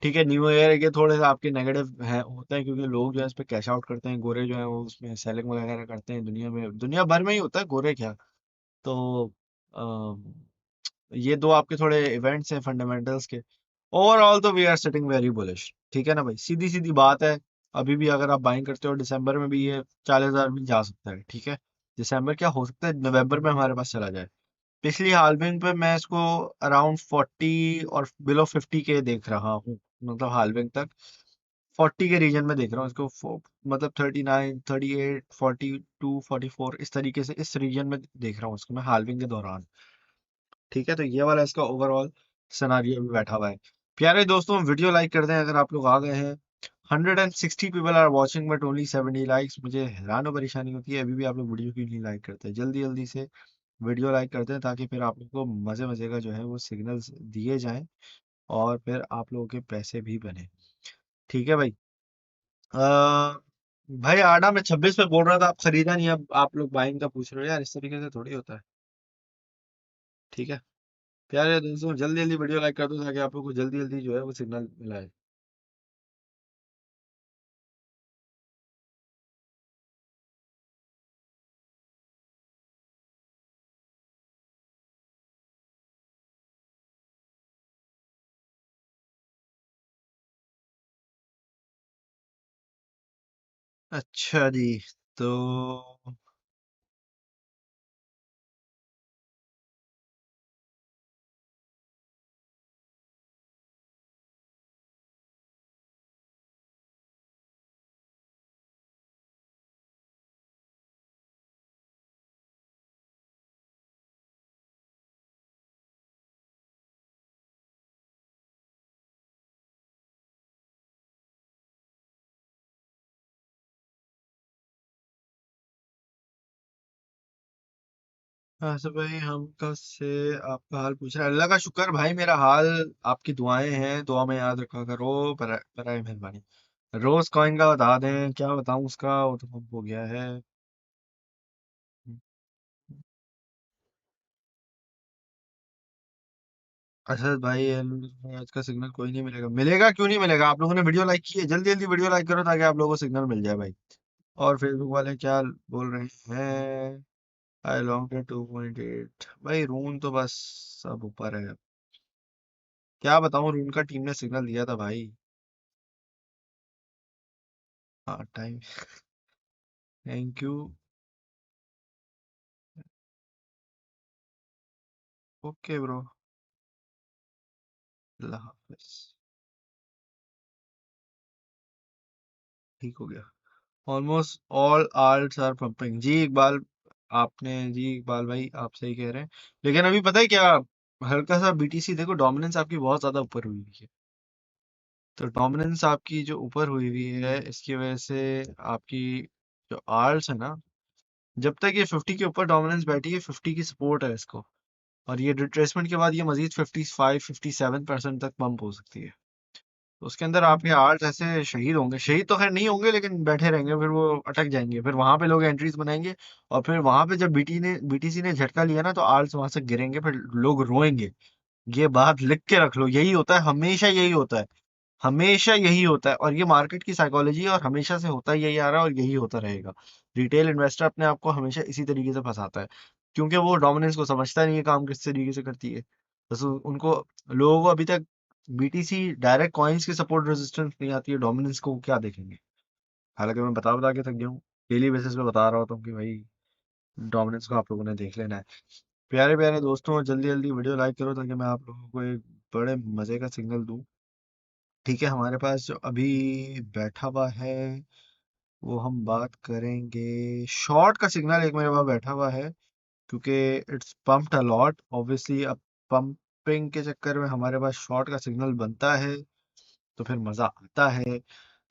ठीक है, न्यू ईयर के थोड़े से आपके नेगेटिव है होते हैं, क्योंकि लोग जो है इस पे कैश आउट करते हैं, गोरे जो है वो उसमें सेलिंग वगैरह करते हैं, दुनिया में दुनिया भर में ही होता है, गोरे क्या। तो ये दो आपके थोड़े इवेंट्स हैं फंडामेंटल्स के। ओवरऑल तो we are sitting very bullish. ठीक है ना भाई, सीधी सीधी बात है। अभी भी अगर आप बाइंग करते हो दिसंबर में भी ये 40,000 भी जा सकता है। ठीक है, दिसंबर क्या हो सकता है नवंबर में हमारे पास चला जाए। पिछली हाल्विंग पे मैं इसको अराउंड 40 और बिलो 50 के देख रहा हूँ, मतलब हाल्विंग तक 40 के रीजन में देख रहा हूँ इसको। मतलब 39, 38, 42, 44 इस तरीके से इस रीजन में देख रहा हूँ इसको मैं हाल्विंग के दौरान। ठीक है, तो ये वाला इसका ओवरऑल सिनारियो भी बैठा हुआ है। प्यारे दोस्तों, वीडियो लाइक कर दें अगर आप लोग आ गए हैं। 160 people are watching but only 70 likes. मुझे हैरान और परेशानी होती है अभी भी आप लोग वीडियो क्यों नहीं लाइक करते। जल्दी जल्दी से वीडियो लाइक करते हैं ताकि फिर आप लोग को मजे मजे का जो है वो सिग्नल्स दिए जाएं, और फिर आप लोगों के पैसे भी बने। ठीक है भाई। भाई आडा मैं 26 पे बोल रहा था, आप खरीदा नहीं, अब आप लोग बाइंग का पूछ रहे हो यार, इस तरीके से थोड़ी होता है। ठीक है, प्यारे दोस्तों, जल्दी जल्दी वीडियो लाइक कर दो ताकि आप लोग को जल्दी जल्दी जो है वो सिग्नल मिला है। अच्छा जी, तो हाँ सब भाई, हम कब से आपका हाल पूछ रहे हैं। अल्लाह का शुक्र भाई, मेरा हाल आपकी दुआएं हैं, दुआ में याद रखा करो। बराए मेहरबानी। रोज कॉइन का बता दें, क्या बताऊं उसका, वो तो पंप हो गया है। असद भाई आज का सिग्नल कोई नहीं मिलेगा। मिलेगा क्यों नहीं मिलेगा, आप लोगों ने वीडियो लाइक की है, जल्दी जल्दी वीडियो लाइक करो ताकि आप लोगों को सिग्नल मिल जाए भाई। और फेसबुक वाले क्या बोल रहे हैं? आई लॉन्ग 2.8 भाई, रून तो बस सब ऊपर है। क्या बताऊं, रून का टीम ने सिग्नल दिया था भाई। हाँ time, thank you. Okay bro, अल्लाह हाफिज। ठीक हो गया। Almost all alts are pumping जी इकबाल। आपने जी इकबाल भाई आप सही कह रहे हैं। लेकिन अभी पता है क्या, हल्का सा बीटीसी देखो, डोमिनेंस आपकी बहुत ज्यादा ऊपर हुई हुई है। तो डोमिनेंस आपकी जो ऊपर हुई हुई है, इसकी वजह से आपकी जो आल्ट्स है ना, जब तक ये 50 के ऊपर डोमिनेंस बैठी है, 50 की सपोर्ट है इसको। और ये रिट्रेसमेंट के बाद ये मजीद 55-57% तक पंप हो सकती है। तो उसके अंदर आपके आर्ट्स ऐसे शहीद होंगे, शहीद तो खैर नहीं होंगे लेकिन बैठे रहेंगे, फिर वो अटक जाएंगे, फिर वहां पे लोग एंट्रीज बनाएंगे। और फिर वहां पे जब बीटीसी ने झटका लिया ना, तो आर्ट्स वहां से गिरेंगे, फिर लोग रोएंगे। ये बात लिख के रख लो, यही होता है, हमेशा यही होता है। हमेशा यही होता है, और ये मार्केट की साइकोलॉजी है, और हमेशा से होता ही यही आ रहा है और यही होता रहेगा। रिटेल इन्वेस्टर अपने आप को हमेशा इसी तरीके से फंसाता है, क्योंकि वो डोमिनेंस को समझता नहीं है, काम किस तरीके से करती है। बस उनको, लोगों को अभी तक बीटीसी डायरेक्ट कॉइन्स की सपोर्ट रेजिस्टेंस नहीं आती है, डोमिनेंस को वो क्या देखेंगे। हालांकि मैं बता बता के थक गया हूँ, डेली बेसिस पे बता रहा होता हूँ कि भाई डोमिनेंस को आप लोगों ने देख लेना है। प्यारे प्यारे दोस्तों, जल्दी जल्दी वीडियो लाइक करो ताकि मैं आप लोगों को एक बड़े मजे का सिग्नल दूं। ठीक है, हमारे पास जो अभी बैठा हुआ है, वो हम बात करेंगे। शॉर्ट का सिग्नल एक मेरे पास बैठा हुआ है, क्योंकि it's pumped a lot obviously. अब पंपिंग के चक्कर में हमारे पास शॉर्ट का सिग्नल बनता है, तो फिर मजा आता है।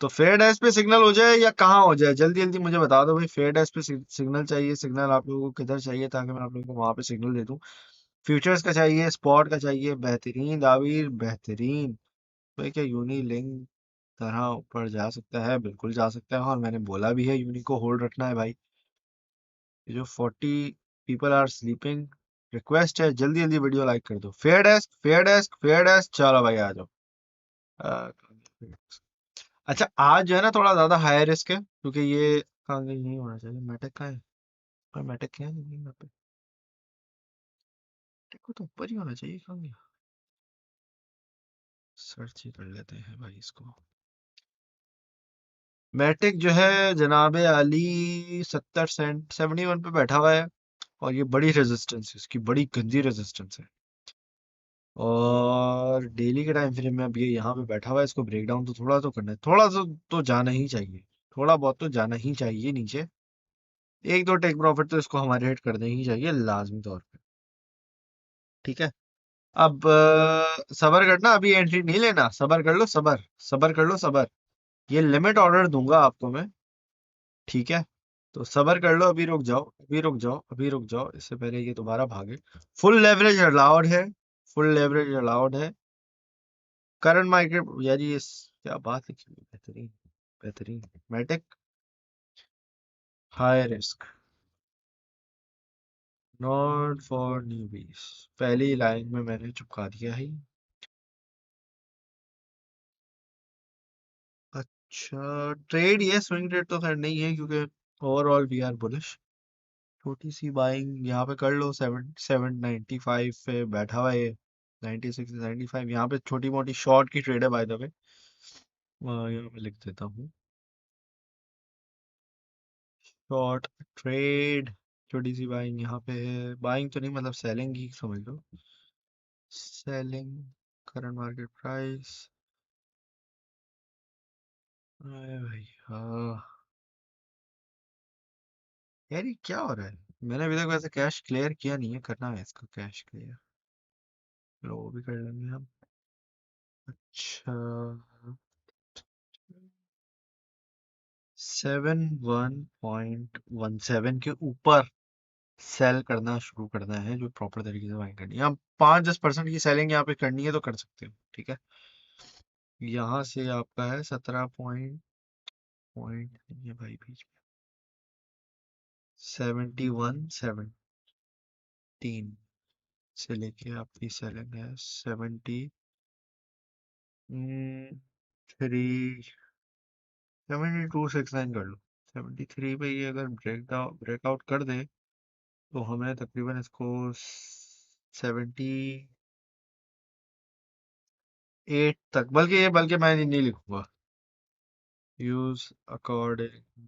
तो फेयर डैश पे सिग्नल हो जाए या कहाँ हो जाए, जल्दी जल्दी मुझे बता दो भाई। फेयर डैश पे सिग्नल चाहिए, सिग्नल आप लोगों को किधर चाहिए, ताकि मैं आप लोगों को वहां पे सिग्नल दे दूं। फ्यूचर्स का चाहिए, स्पॉट का चाहिए, बेहतरीन दावीर बेहतरीन। तो क्या यूनी लिंक तरह ऊपर जा सकता है? बिल्कुल जा सकता है, और मैंने बोला भी है यूनिक को होल्ड रखना है भाई। ये जो 40 पीपल आर स्लीपिंग, रिक्वेस्ट है जल्दी जल्दी वीडियो लाइक कर दो। Fair desk, fair desk, fair desk, चलो भाई आ जाओ। अ, अच्छा, आज जो है ना थोड़ा ज्यादा हाई रिस्क है, क्योंकि ये कहाँ गई, नहीं होना चाहिए। मेटेक का है, पर मेटेक क्या है नहीं यहाँ पे। मेटेक को तो ऊपर ही होना चाहिए, कहाँ गया। सर्च ही कर लेते हैं भाई इसको। मैटिक जो है जनाबे आली 70 सेंट 71 पे बैठा हुआ है, और ये बड़ी रेजिस्टेंस है, इसकी बड़ी गंदी रेजिस्टेंस है। और डेली के टाइम फ्रेम में अब ये यहाँ पे बैठा हुआ है, इसको ब्रेक डाउन तो थोड़ा तो करना है, थोड़ा तो जाना ही चाहिए। थोड़ा बहुत तो जाना ही चाहिए नीचे। एक दो टेक प्रॉफिट तो इसको हमारे हेड करने ही चाहिए लाजमी तौर पे। ठीक है। अब सबर करना, अभी एंट्री नहीं लेना, सबर कर लो, सबर सबर कर लो, सबर। ये लिमिट ऑर्डर दूंगा आपको मैं। ठीक है, तो सबर कर लो, अभी रुक जाओ, अभी रुक जाओ, अभी रुक जाओ, इससे पहले ये दोबारा भागे। फुल लेवरेज अलाउड है, फुल लेवरेज अलाउड है। करंट मार्केट यार ये क्या बात है, बेहतरीन बेहतरीन। Matic high risk, not for newbies. पहली लाइन में मैंने चुपका दिया है। अच्छा, ट्रेड ये स्विंग ट्रेड तो खैर नहीं है, क्योंकि ओवरऑल वी आर बुलिश। छोटी सी बाइंग यहाँ पे कर लो, 795 पे बैठा हुआ है ये। 96 95 यहाँ पे छोटी मोटी शॉर्ट की ट्रेड है बाय द वे। यहाँ पे लिख देता हूँ, शॉर्ट ट्रेड। छोटी सी बाइंग यहाँ पे है, बाइंग तो नहीं मतलब सेलिंग ही समझ लो। Selling, current market price. अरे भाई हाँ, यार ये क्या हो रहा है। मैंने अभी तक वैसे कैश क्लियर किया नहीं है, करना है इसका कैश क्लियर। लो वो भी कर लेंगे हम। अच्छा, 71.17 के ऊपर सेल करना शुरू करना है, जो प्रॉपर तरीके से बाइंग करनी है। हम 5-10% की सेलिंग यहाँ पे करनी है तो कर सकते हो, ठीक है। यहाँ से आपका है 17 पॉइंट नहीं है भाई बीच में, 71-17 से लेके आपकी सेलिंग है 7269 कर लो। 73 पे ये अगर ब्रेकआउट कर दे, तो हमें तकरीबन इसको 78 तक, बल्कि मैं नहीं लिखूंगा। Use according.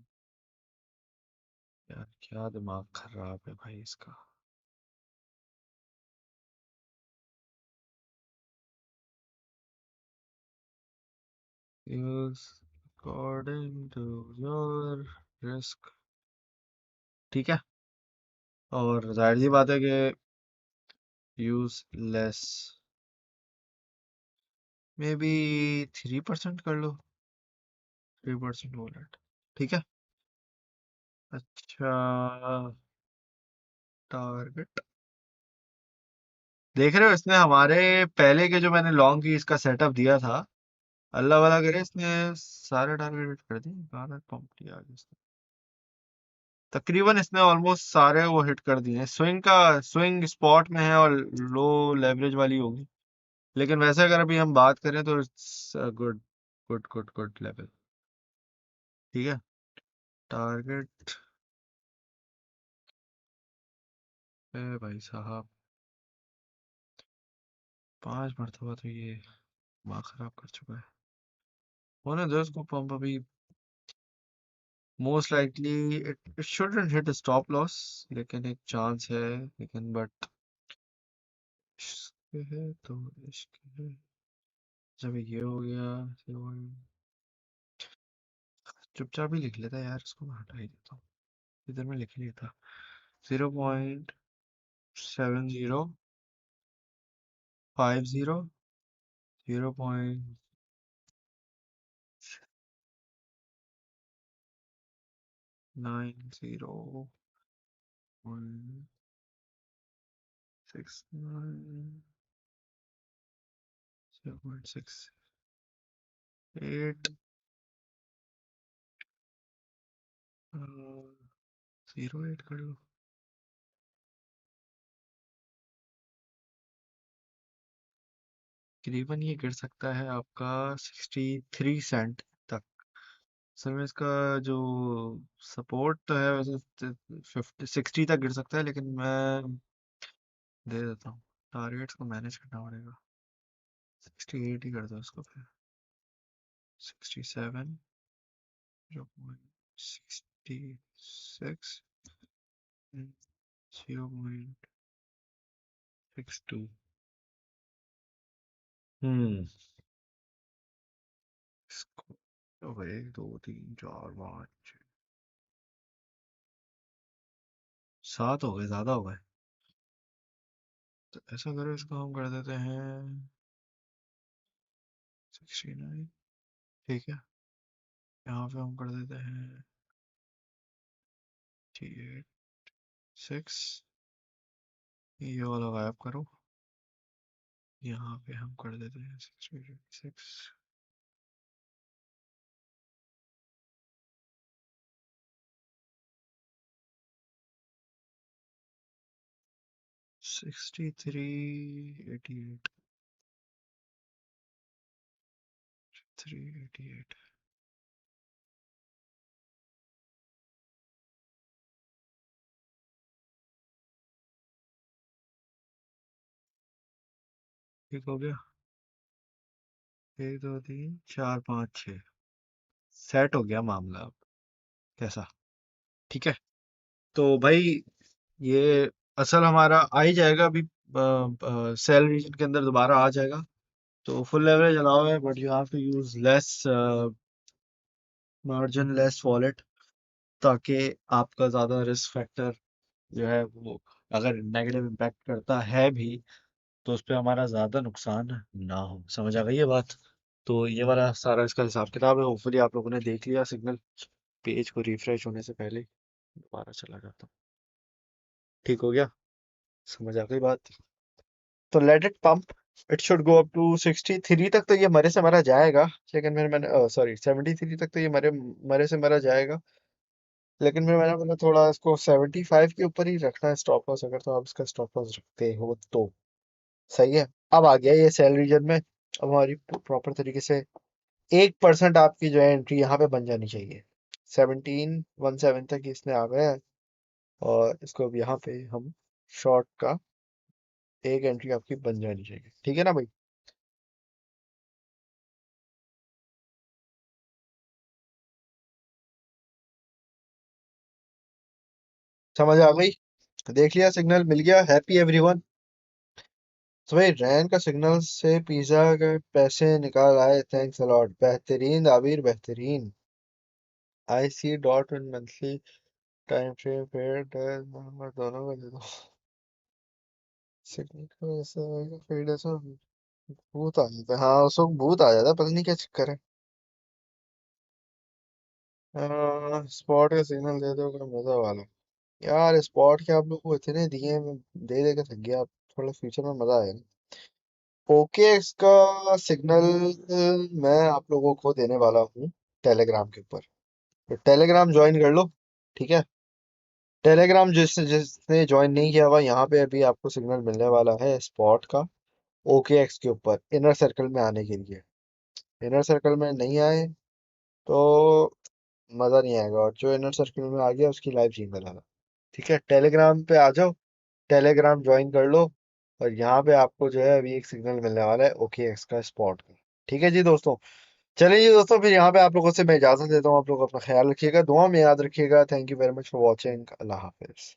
यार क्या दिमाग खराब है भाई इसका। Use according to your risk. ठीक है। और जाहिर सी बात है कि यूज लेस, मे बी 3% कर लो, 3% वॉलेट। ठीक है। अच्छा, टारगेट देख रहे हो, इसने हमारे पहले के जो मैंने लॉन्ग की इसका सेटअप दिया था, अल्लाह वाला करे इसने सारे टारगेट हिट कर दिए। कहाँ तक पंप किया आगे इसने? तकरीबन इसने ऑलमोस्ट सारे वो हिट कर दिए हैं। स्विंग का स्विंग स्पॉट में है और लो लेवरेज वाली होगी, लेकिन वैसे अगर अभी हम बात करें तो it's good good good good level. ठीक है। टारगेट है भाई साहब, 5 मरतबा तो ये दिमाग खराब कर चुका है। होने दो इसको पंप अभी। Most likely it shouldn't hit stop loss, लेकिन एक चांस है। लेकिन बट इश्क है तो इश्क है। जब ये हो गया तो चुपचाप ही लिख लेता यार, इसको मैं हटा ही देता हूँ। इधर में लिख ही लेता। 0.7050, 0.90.69, 0.68, 08 कर लो। करीबन ये गिर सकता है आपका 63 सेंट तक। असल में इसका जो सपोर्ट तो है वैसे 50 60 तक गिर सकता है, लेकिन मैं दे देता हूँ। टारगेट्स को मैनेज करना पड़ेगा। 68 ही कर दो इसको फिर। 67, 0.66, 0.62। हम्म। इसको तो 1 2 3 4 5 6 7 हो गए, ज्यादा हो गए। तो ऐसा करो, इसको हम कर देते हैं 69। ठीक है। यहाँ पे हम कर देते हैं 38 6। ये वाला गायब करो। यहाँ पे हम कर देते हैं 6 63 88 388। ठीक हो गया। 1 2 3 4 5 6 सेट हो गया मामला अब। कैसा? ठीक है। तो भाई ये असल हमारा आ ही जाएगा अभी, सेल रीजन के अंदर दोबारा आ जाएगा। तो फुल लेवरेज अलाउ है, but you have to use less margin, less wallet, ताकि आपका ज़्यादा रिस्क फैक्टर जो है वो, अगर नेगेटिव इम्पैक्ट करता है भी, तो उस पे हमारा ज़्यादा नुकसान ना हो। समझ आ गई ये बात? तो ये वाला सारा इसका हिसाब किताब है। होपफुली आप लोगों ने देख लिया सिग्नल। पेज को रिफ्रेश होने से पहले ही दोबारा चला जाता हूँ। ठीक हो गया? समझ आ गई बात? तो let it pump. It should go up to 63 तक, तो ये मरे से मरा जाएगा। लेकिन फिर मैंने सॉरी 73 तक तो ये मरे मरे से मरा जाएगा। लेकिन फिर मैंने बोला थोड़ा इसको 75 के ऊपर ही रखना है स्टॉप लॉस, अगर तो आप इसका स्टॉप लॉस रखते हो तो। सही है। अब आ गया ये सेल रीजन में। अब हमारी प्रॉपर तरीके से 1% आपकी जो है एंट्री यहाँ पे बन जानी चाहिए। 1717 तक इसने आ गया है। और इसको अब यहाँ पे हम शॉर्ट का एक एंट्री आपकी बन जानी चाहिए। ठीक है ना भाई? समझ आ गई? देख लिया, सिग्नल मिल गया। Happy everyone. तो भाई रैन का सिग्नल से पिज्जा के पैसे निकाल आए, थैंक्स अलॉट, बेहतरीन आबिर बेहतरीन। I C dot in monthly time frame fair number दोनों का दे दो। सिग्नल की वजह से फेड ऐसा भूत आ जाता है, हाँ उसको भूत आ जाता है, पता नहीं क्या चक्कर है। स्पॉट का सिग्नल दे दो कोई मजा वाला। यार स्पॉट के आप लोग को इतने दिए, मैं दे दे के थक गया, आप थोड़ा फ्यूचर में मजा आएगा। ओके इसका सिग्नल मैं आप लोगों को देने वाला हूँ टेलीग्राम के ऊपर। तो टेलीग्राम ज्वाइन कर लो, ठीक है। टेलीग्राम जिसने ज्वाइन नहीं किया हुआ, यहाँ पे अभी आपको सिग्नल मिलने वाला है स्पॉट का, ओके एक्स के ऊपर इनर सर्कल में आने के लिए। इनर सर्कल में नहीं आए तो मजा नहीं आएगा, और जो इनर सर्कल में आ गया उसकी लाइव जी लाना। ठीक है, टेलीग्राम पे आ जाओ, टेलीग्राम ज्वाइन कर लो, और यहाँ पे आपको जो है अभी एक सिग्नल मिलने वाला है ओके एक्स का स्पॉट का। ठीक है जी दोस्तों। चलिए जी दोस्तों, फिर यहाँ पे आप लोगों से मैं इजाजत लेता हूँ, आप लोग अपना ख्याल रखिएगा, दुआ में याद रखिएगा। Thank you very much for watching, Allah Hafiz.